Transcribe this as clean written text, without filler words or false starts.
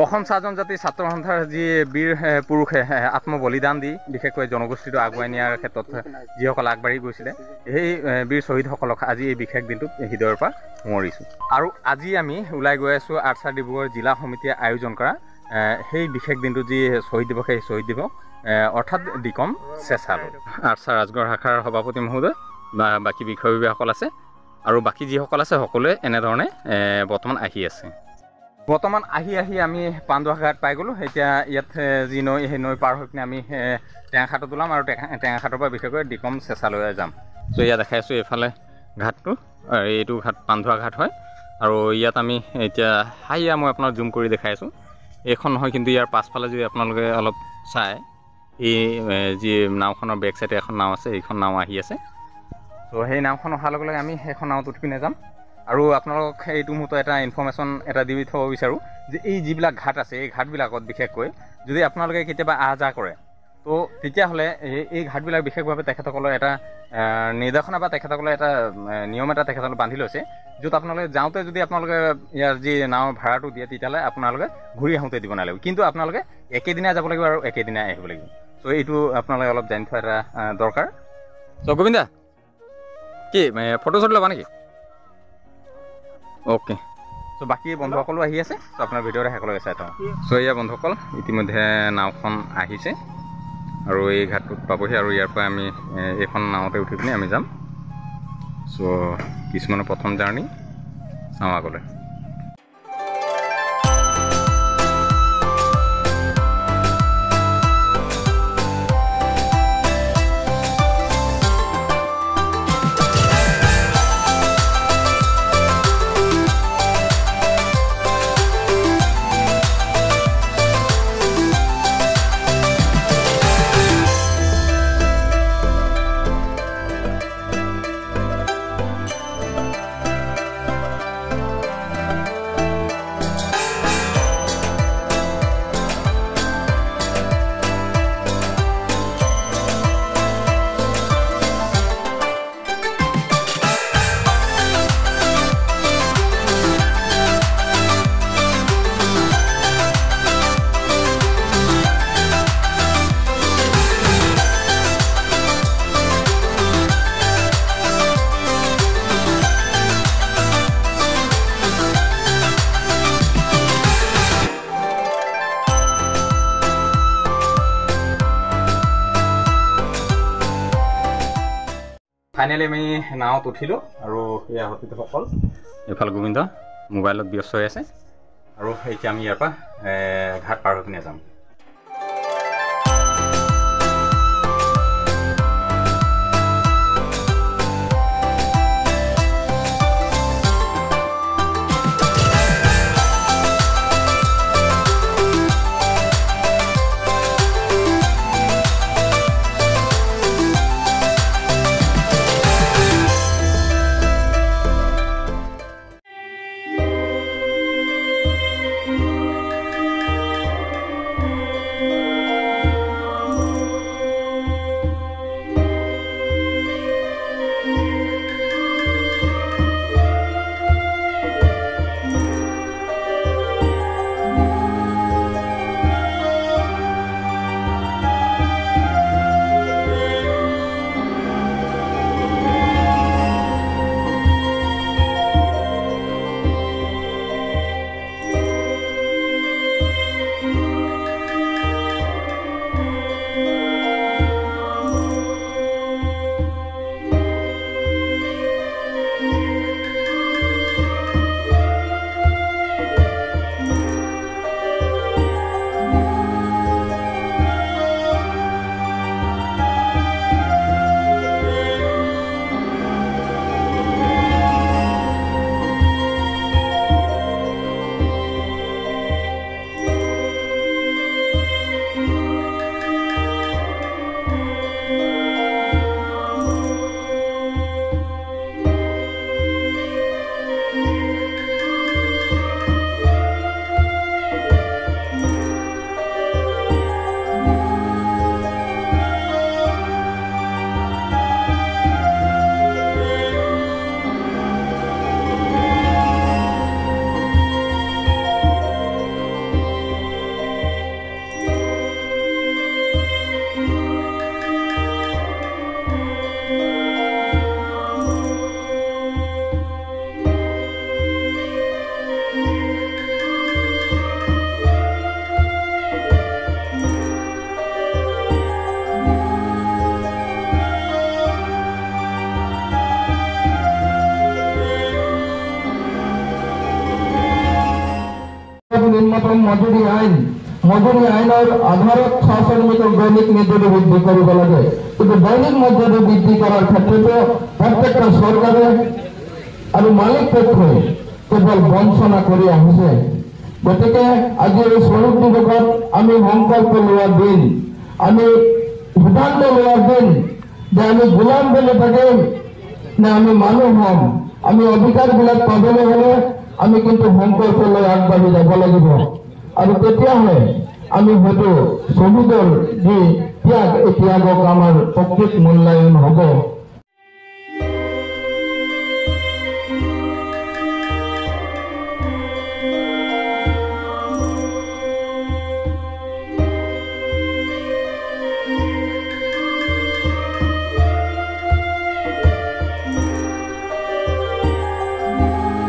অসম চাহ জনজাতি ছাত্ৰ সন্থাৰ যি বীৰ পুৰুষে আত্মবলিদান দি বিশেষকৈ জনগোষ্ঠীটো আগুৱাই নিয়াৰ ক্ষেত্ৰত যিসকল আগবাঢ়ি গৈছিলে সেই বীৰ শ্বহীদসকলক আজি এই বিশেষ দিনটোত হৃদয়ৰ পৰা সোঁৱৰিছোঁ। আৰু আজি আমি ওলাই গৈ আছোঁ আৰ্টছাৰ ডিব্ৰুগড় জিলা সমিতিয়ে আয়োজন কৰা সেই বিশেষ দিনটো যি শ্বহীদ দিৱস সেই শ্বহীদ দিৱস অৰ্থাৎ ডিকম চেঁচালৈ। আৰ্টছাৰ ৰাজগড় শাখাৰ সভাপতি মহোদয় বা বাকী বিষয়ববীয়াসকল আছে আৰু বাকী যিসকল আছে সকলোৱে এনেধৰণে বৰ্তমান আহি আছে। বৰ্তমান আহি আমি পাণ্ডুৱা ঘাট পাই গ'লোঁ। এতিয়া ইয়াত যি নৈ সেই নৈ পাৰ হৈ পিনে আমি টেঙাখাটত ওলাম আৰু টেঙাখাটৰ পৰা বিশেষকৈ ডিকম চেঁচালৈ যাম। চ' ইয়াত দেখাই আছোঁ এইফালে ঘাটটো, এইটো ঘাট পাণ্ডুৱা ঘাট হয়। আৰু ইয়াত আমি এতিয়া হাইয়া মই আপোনাক জুম কৰি দেখাই আছোঁ। এইখন নহয় কিন্তু ইয়াৰ পাছফালে যদি আপোনালোকে অলপ চায় এই যি নাওখনৰ বেক চাইডে এখন নাও আছে, এইখন নাও আহি আছে। চ' সেই নাওখন অহাৰ লগে লগে আমি সেইখন নাওত উঠি পিনে যাম। আৰু আপোনালোকক এইটো মুহূৰ্তত এটা ইনফৰ্মেশ্যন এটা দি থ'ব বিচাৰোঁ যে এই যিবিলাক ঘাট আছে এই ঘাটবিলাকত বিশেষকৈ যদি আপোনালোকে কেতিয়াবা আহ যাহ কৰে তো তেতিয়াহ'লে এই ঘাটবিলাক বিশেষভাৱে তেখেতসকলৰ এটা নিৰ্দেশনা বা তেখেতসকলে এটা নিয়ম এটা তেখেতসকলে বান্ধি লৈছে, য'ত আপোনালোকে যাওঁতে যদি আপোনালোকে ইয়াৰ যি নাও ভাড়াটো দিয়ে তেতিয়াহ'লে আপোনালোকে ঘূৰি আহোঁতে দিব নালাগিব, কিন্তু আপোনালোকে একেদিনাই যাব লাগিব আৰু একেদিনাই আহিব লাগিব। চ' এইটো আপোনালোকে অলপ জানি থোৱা এটা দৰকাৰ। চ' গোবিন্দা কি ফটো চটো ল'বা নেকি? অ'কে। চ' বাকী বন্ধুসকলো আহি আছে, চ' আপোনাৰ ভিডিঅ'ৰে একেলগে চাই থওঁ। চ' এয়া বন্ধুসকল ইতিমধ্যে নাওখন আহিছে আৰু এই ঘাটটোত পাবহি আৰু ইয়াৰ পৰা আমি এইখন নাওতে উঠি পিনি আমি যাম। চ' কিছুমানৰ প্ৰথম জাৰ্ণি চাওঁ আগলৈ। ফাইনেলি আমি নাৱত উঠিলোঁ আৰু এয়া অতিথিসকল এইফালে গোবিন্দ মোবাইলত ব্যস্ত হৈ আছে আৰু এতিয়া আমি ইয়াৰ পৰা ঘাট পাৰ হৈ পিনে যাম। ন্যূনতম মজুৰি আইনৰ আধাৰত শ্ৰমিকৰ দৈনিক মজুৰি বৃদ্ধি কৰিব লাগে। কিন্তু দৈনিক মজুৰি বৃদ্ধি কৰাৰ ক্ষেত্ৰতো প্ৰত্যেকটা চৰকাৰে আৰু মালিক পক্ষই কেৱল বঞ্চনা কৰি আহিছে। গতিকে আজি এই শ্বহীদ দিৱসত আমি সংকল্প লোৱাৰ দিন, আমি সিদ্ধান্ত লোৱাৰ দিন যে আমি গোলাম বুলি থাকিম নে আমি মানুহ হ'ম। আমি অধিকাৰবিলাক পাবলৈ হ'লে আমি কিন্তু সংকল্প লৈ আগবাঢ়ি যাব লাগিব আৰু তেতিয়াহে আমি হয়তো শ্বহীদৰ যি ত্যাগ, এই ত্যাগক আমাৰ প্ৰকৃত মূল্যায়ন হ'ব।